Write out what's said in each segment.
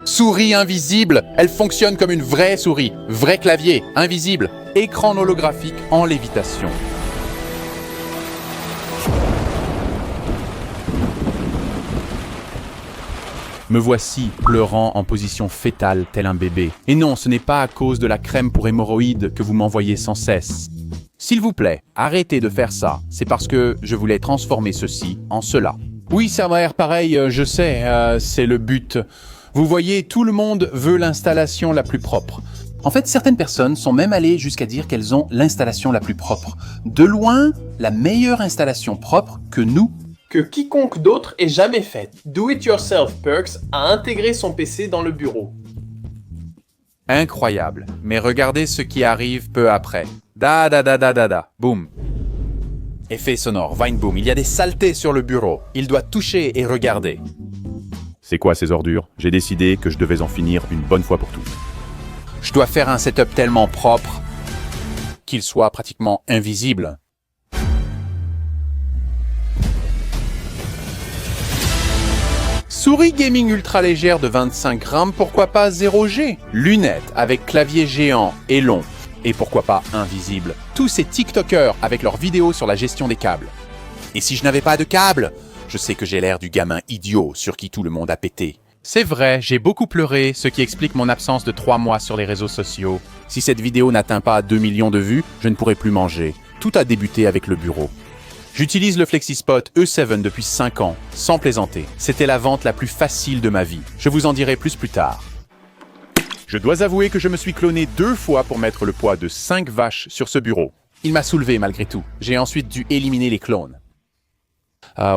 Souris invisible, elle fonctionne comme une vraie souris. Vrai clavier, invisible. Écran holographique en lévitation. Me voici pleurant en position fétale tel un bébé. Et non, ce n'est pas à cause de la crème pour hémorroïdes que vous m'envoyez sans cesse. S'il vous plaît, arrêtez de faire ça. C'est parce que je voulais transformer ceci en cela. Oui, ça m'a l'air pareil, je sais, c'est le but. Vous voyez, tout le monde veut l'installation la plus propre. En fait, certaines personnes sont même allées jusqu'à dire qu'elles ont l'installation la plus propre. De loin, la meilleure installation propre que nous. Que quiconque d'autre ait jamais faite. Do-it-yourself Perks a intégré son PC dans le bureau. Incroyable. Mais regardez ce qui arrive peu après. Da, boum. Effet sonore, Vine Boom. Il y a des saletés sur le bureau. Il doit toucher et regarder. C'est quoi ces ordures? J'ai décidé que je devais en finir une bonne fois pour toutes. Je dois faire un setup tellement propre qu'il soit pratiquement invisible. Souris gaming ultra légère de 25 grammes, pourquoi pas 0G? Lunettes avec clavier géant et long. Et pourquoi pas invisible? Tous ces TikTokers avec leurs vidéos sur la gestion des câbles. Et si je n'avais pas de câble? Je sais que j'ai l'air du gamin idiot sur qui tout le monde a pété. C'est vrai, j'ai beaucoup pleuré, ce qui explique mon absence de 3 mois sur les réseaux sociaux. Si cette vidéo n'atteint pas 2 millions de vues, je ne pourrai plus manger. Tout a débuté avec le bureau. J'utilise le FlexiSpot E7 depuis 5 ans, sans plaisanter. C'était la vente la plus facile de ma vie. Je vous en dirai plus tard. Je dois avouer que je me suis cloné 2 fois pour mettre le poids de 5 vaches sur ce bureau. Il m'a soulevé malgré tout. J'ai ensuite dû éliminer les clones.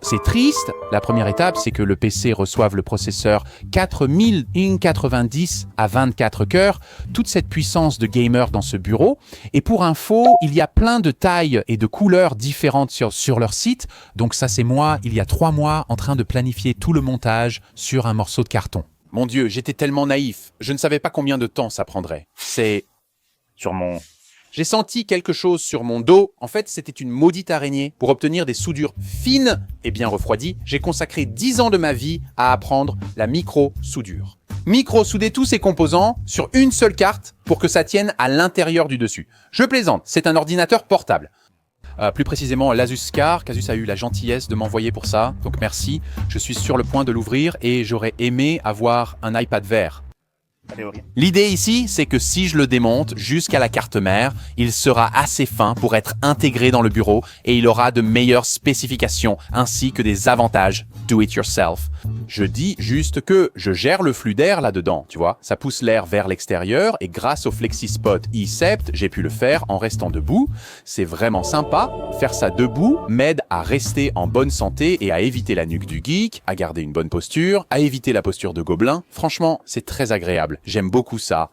C'est triste. La première étape, c'est que le PC reçoive le processeur 4090 à 24 cœurs, toute cette puissance de gamer dans ce bureau. Et pour info, il y a plein de tailles et de couleurs différentes sur leur site. Donc ça, c'est moi, il y a 3 mois, en train de planifier tout le montage sur un morceau de carton. Mon Dieu, j'étais tellement naïf. Je ne savais pas combien de temps ça prendrait. C'est sur mon... J'ai senti quelque chose sur mon dos. En fait, c'était une maudite araignée. Pour obtenir des soudures fines et bien refroidies, j'ai consacré 10 ans de ma vie à apprendre la micro-soudure. Micro-souder tous ces composants sur une seule carte pour que ça tienne à l'intérieur du dessus. Je plaisante, c'est un ordinateur portable. Plus précisément, l'Asus Scar, qu'Asus a eu la gentillesse de m'envoyer pour ça. Donc merci, je suis sur le point de l'ouvrir et j'aurais aimé avoir un iPad vert. L'idée ici, c'est que si je le démonte jusqu'à la carte mère, il sera assez fin pour être intégré dans le bureau et il aura de meilleures spécifications ainsi que des avantages do-it-yourself. Je dis juste que je gère le flux d'air là-dedans, tu vois. Ça pousse l'air vers l'extérieur et grâce au FlexiSpot e-Sept, j'ai pu le faire en restant debout. C'est vraiment sympa. Faire ça debout m'aide à rester en bonne santé et à éviter la nuque du geek, à garder une bonne posture, à éviter la posture de gobelin. Franchement, c'est très agréable. J'aime beaucoup ça.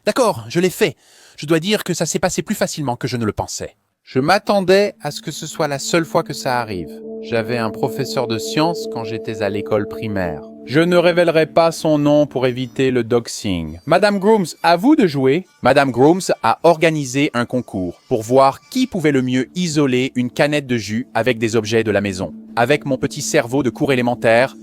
D'accord, je l'ai fait. Je dois dire que ça s'est passé plus facilement que je ne le pensais. Je m'attendais à ce que ce soit la seule fois que ça arrive. J'avais un professeur de sciences quand j'étais à l'école primaire. Je ne révélerai pas son nom pour éviter le doxing. Madame Grooms, à vous de jouer. Madame Grooms a organisé un concours pour voir qui pouvait le mieux isoler une canette de jus avec des objets de la maison. Avec mon petit cerveau de cours élémentaire,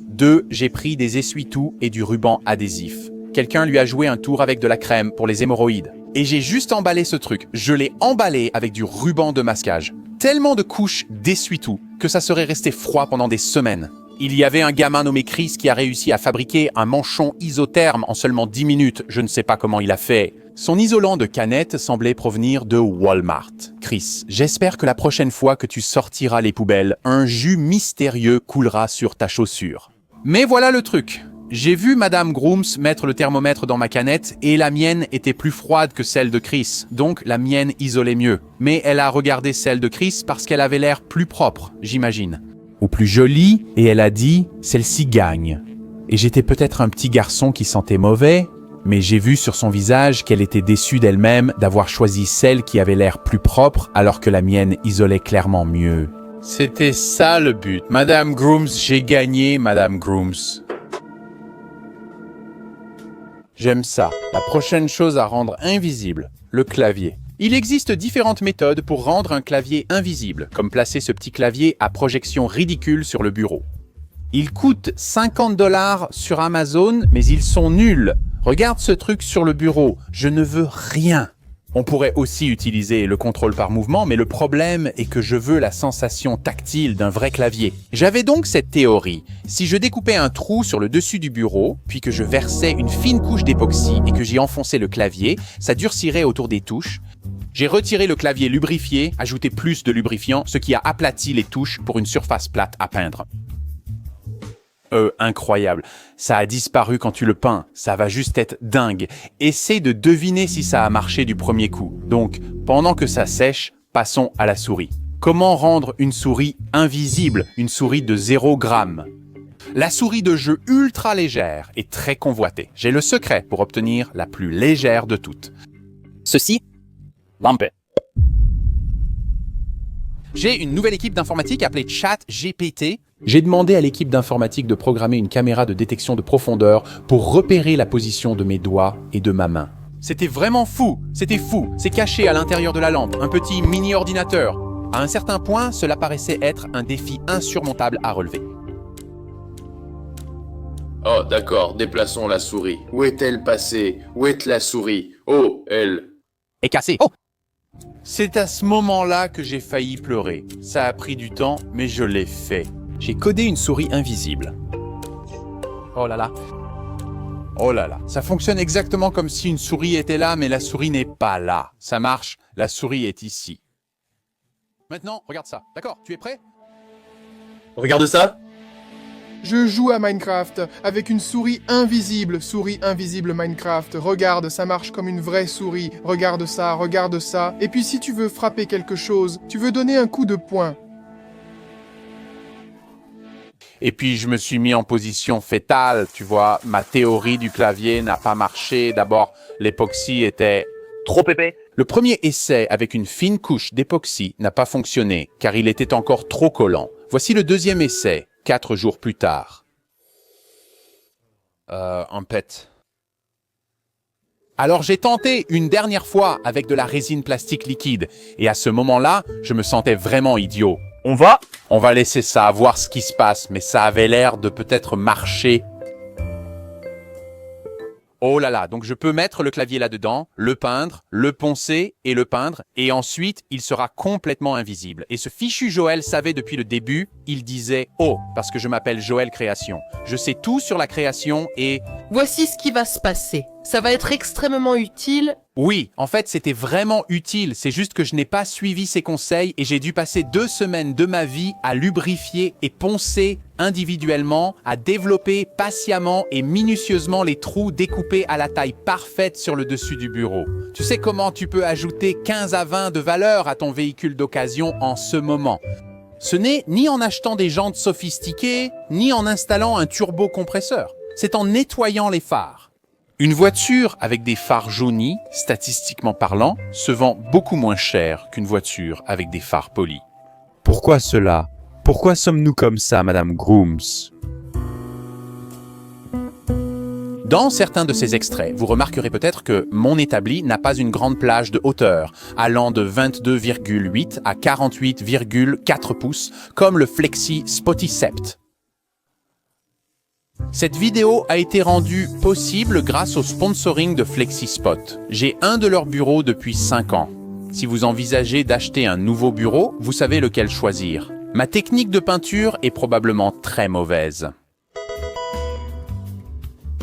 j'ai pris des essuie-tout et du ruban adhésif. Quelqu'un lui a joué un tour avec de la crème pour les hémorroïdes. Et j'ai juste emballé ce truc. Je l'ai emballé avec du ruban de masquage. Tellement de couches d'essuie-tout que ça serait resté froid pendant des semaines. Il y avait un gamin nommé Chris qui a réussi à fabriquer un manchon isotherme en seulement 10 minutes. Je ne sais pas comment il a fait. Son isolant de canette semblait provenir de Walmart. Chris, j'espère que la prochaine fois que tu sortiras les poubelles, un jus mystérieux coulera sur ta chaussure. Mais voilà le truc. J'ai vu Madame Grooms mettre le thermomètre dans ma canette et la mienne était plus froide que celle de Chris, donc la mienne isolait mieux. Mais elle a regardé celle de Chris parce qu'elle avait l'air plus propre, j'imagine. Ou plus jolie, et elle a dit « celle-ci gagne ». Et j'étais peut-être un petit garçon qui sentait mauvais, mais j'ai vu sur son visage qu'elle était déçue d'elle-même d'avoir choisi celle qui avait l'air plus propre alors que la mienne isolait clairement mieux. C'était ça le but. Madame Grooms, j'ai gagné, Madame Grooms. J'aime ça. La prochaine chose à rendre invisible, le clavier. Il existe différentes méthodes pour rendre un clavier invisible, comme placer ce petit clavier à projection ridicule sur le bureau. Ils coûtent 50 $ sur Amazon, mais ils sont nuls. Regarde ce truc sur le bureau, je ne veux rien. On pourrait aussi utiliser le contrôle par mouvement, mais le problème est que je veux la sensation tactile d'un vrai clavier. J'avais donc cette théorie. Si je découpais un trou sur le dessus du bureau, puis que je versais une fine couche d'époxy et que j'y enfonçais le clavier, ça durcirait autour des touches. J'ai retiré le clavier lubrifié, ajouté plus de lubrifiant, ce qui a aplati les touches pour une surface plate à peindre. Incroyable. Ça a disparu quand tu le peins. Ça va juste être dingue. Essaie de deviner si ça a marché du premier coup. Donc, pendant que ça sèche, passons à la souris. Comment rendre une souris invisible, une souris de 0 gramme? La souris de jeu ultra légère est très convoitée. J'ai le secret pour obtenir la plus légère de toutes. Ceci, lampe. J'ai une nouvelle équipe d'informatique appelée ChatGPT. J'ai demandé à l'équipe d'informatique de programmer une caméra de détection de profondeur pour repérer la position de mes doigts et de ma main. C'était vraiment fou, c'était fou. C'est caché à l'intérieur de la lampe, un petit mini-ordinateur. À un certain point, cela paraissait être un défi insurmontable à relever. Oh, d'accord, déplaçons la souris. Où est-elle passée? Où est la souris? Oh, elle... Est cassé. Oh! C'est à ce moment-là que j'ai failli pleurer. Ça a pris du temps, mais je l'ai fait. J'ai codé une souris invisible. Oh là là. Oh là là, ça fonctionne exactement comme si une souris était là, mais la souris n'est pas là. Ça marche, la souris est ici. Maintenant, regarde ça. D'accord, tu es prêt? Regarde ça. Je joue à Minecraft avec une souris invisible Minecraft. Regarde, ça marche comme une vraie souris. Regarde ça. Et puis si tu veux frapper quelque chose, tu veux donner un coup de poing. Et puis je me suis mis en position fétale, tu vois. Ma théorie du clavier n'a pas marché. D'abord, l'époxy était Trop épais. Le premier essai avec une fine couche d'époxy n'a pas fonctionné, car il était encore trop collant. Voici le deuxième essai, 4 jours plus tard. Un pet. Alors j'ai tenté une dernière fois avec de la résine plastique liquide, et à ce moment-là, je me sentais vraiment idiot. On va. On va laisser ça, voir ce qui se passe, mais ça avait l'air de peut-être marcher. Oh là là, donc je peux mettre le clavier là-dedans, le peindre, le poncer et le peindre, et ensuite, il sera complètement invisible. Et ce fichu Joël savait depuis le début, il disait « Oh », parce que je m'appelle Joël Création. Je sais tout sur la création et... Voici ce qui va se passer. Ça va être extrêmement utile. Oui, en fait, c'était vraiment utile. C'est juste que je n'ai pas suivi ses conseils et j'ai dû passer 2 semaines de ma vie à lubrifier et poncer individuellement, à développer patiemment et minutieusement les trous découpés à la taille parfaite sur le dessus du bureau. Tu sais comment tu peux ajouter 15 à 20 de valeur à ton véhicule d'occasion en ce moment. Ce n'est ni en achetant des jantes sophistiquées, ni en installant un turbocompresseur. C'est en nettoyant les phares. Une voiture avec des phares jaunis, statistiquement parlant, se vend beaucoup moins cher qu'une voiture avec des phares polis. Pourquoi cela? Pourquoi sommes-nous comme ça, Madame Grooms? Dans certains de ces extraits, vous remarquerez peut-être que mon établi n'a pas une grande plage de hauteur, allant de 22,8 à 48,4 pouces, comme le Flexi Spoticept. Cette vidéo a été rendue possible grâce au sponsoring de FlexiSpot. J'ai un de leurs bureaux depuis 5 ans. Si vous envisagez d'acheter un nouveau bureau, vous savez lequel choisir. Ma technique de peinture est probablement très mauvaise.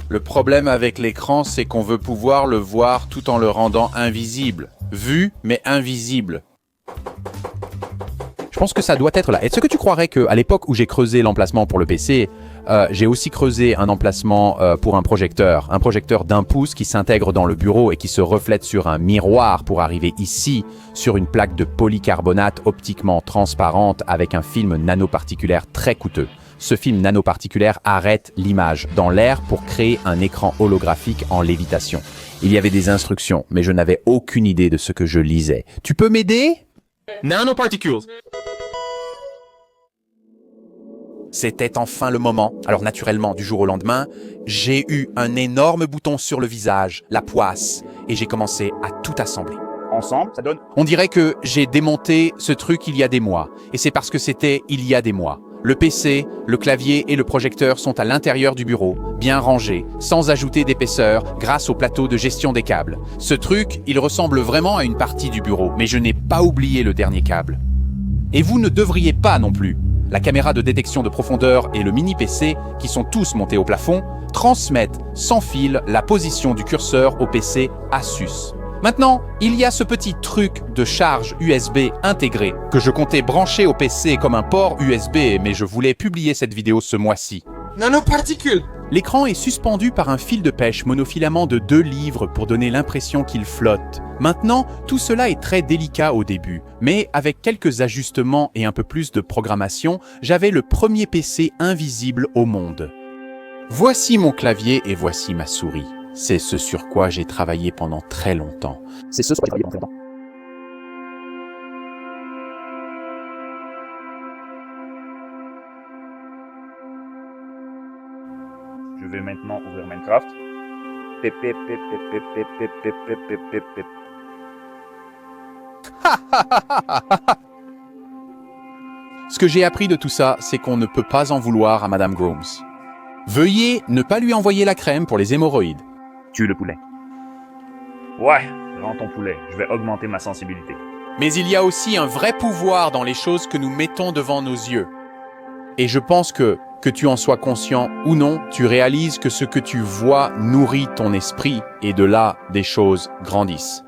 Le problème avec l'écran, c'est qu'on veut pouvoir le voir tout en le rendant invisible. Vu, mais invisible. Je pense que ça doit être là. Est-ce que tu croirais qu'à l'époque où j'ai creusé l'emplacement pour le PC, j'ai aussi creusé un emplacement pour un projecteur d'1 pouce qui s'intègre dans le bureau et qui se reflète sur un miroir pour arriver ici, sur une plaque de polycarbonate optiquement transparente avec un film nanoparticulaire très coûteux. Ce film nanoparticulaire arrête l'image dans l'air pour créer un écran holographique en lévitation. Il y avait des instructions, mais je n'avais aucune idée de ce que je lisais. Tu peux m'aider ? Nanoparticles. C'était enfin le moment. Alors naturellement, du jour au lendemain, j'ai eu un énorme bouton sur le visage, la poisse, et j'ai commencé à tout assembler. Ensemble, ça donne. On dirait que j'ai démonté ce truc il y a des mois, et c'est parce que c'était il y a des mois. Le PC, le clavier et le projecteur sont à l'intérieur du bureau, bien rangés, sans ajouter d'épaisseur, grâce au plateau de gestion des câbles. Ce truc, il ressemble vraiment à une partie du bureau, mais je n'ai pas oublié le dernier câble. Et vous ne devriez pas non plus. La caméra de détection de profondeur et le mini-PC, qui sont tous montés au plafond, transmettent sans fil la position du curseur au PC Asus. Maintenant, il y a ce petit truc de charge USB intégré que je comptais brancher au PC comme un port USB, mais je voulais publier cette vidéo ce mois-ci. Nanoparticules. L'écran est suspendu par un fil de pêche monofilament de 2 livres pour donner l'impression qu'il flotte. Maintenant, tout cela est très délicat au début, mais avec quelques ajustements et un peu plus de programmation, j'avais le premier PC invisible au monde. Voici mon clavier et voici ma souris. C'est ce sur quoi j'ai travaillé pendant très longtemps. C'est ce sur quoi j'ai travaillé pendant très longtemps. Je vais maintenant ouvrir Minecraft. Pip, pip, pip, pip, pip, pip, pip, pip, pip, pip, pip, pip. Ce que j'ai appris de tout ça, c'est qu'on ne peut pas en vouloir à Madame Grooms. Veuillez ne pas lui envoyer la crème pour les hémorroïdes. Tue le poulet. Ouais, rends ton poulet. Je vais augmenter ma sensibilité. Mais il y a aussi un vrai pouvoir dans les choses que nous mettons devant nos yeux. Et je pense que tu en sois conscient ou non, tu réalises que ce que tu vois nourrit ton esprit et de là, des choses grandissent.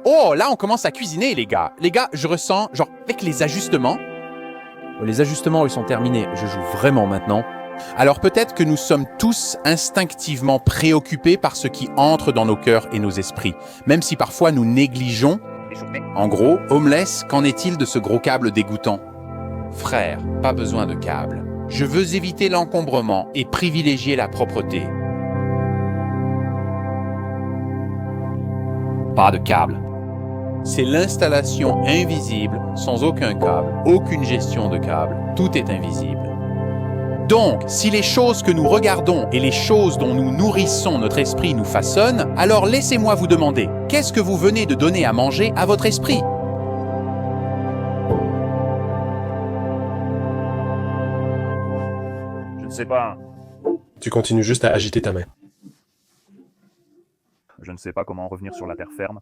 Oh, là, on commence à cuisiner, les gars. Les gars, je ressens, genre, avec les ajustements. Les ajustements, ils sont terminés. Je joue vraiment maintenant. Alors peut-être que nous sommes tous instinctivement préoccupés par ce qui entre dans nos cœurs et nos esprits, même si parfois nous négligeons. En gros, Homeless, qu'en est-il de ce gros câble dégoûtant? Frère, pas besoin de câble. Je veux éviter l'encombrement et privilégier la propreté. Pas de câble. C'est l'installation invisible, sans aucun câble, aucune gestion de câble, tout est invisible. Donc, si les choses que nous regardons et les choses dont nous nourrissons notre esprit nous façonnent, alors laissez-moi vous demander, qu'est-ce que vous venez de donner à manger à votre esprit? Je ne sais pas. Tu continues juste à agiter ta main. Je ne sais pas comment revenir sur la terre ferme.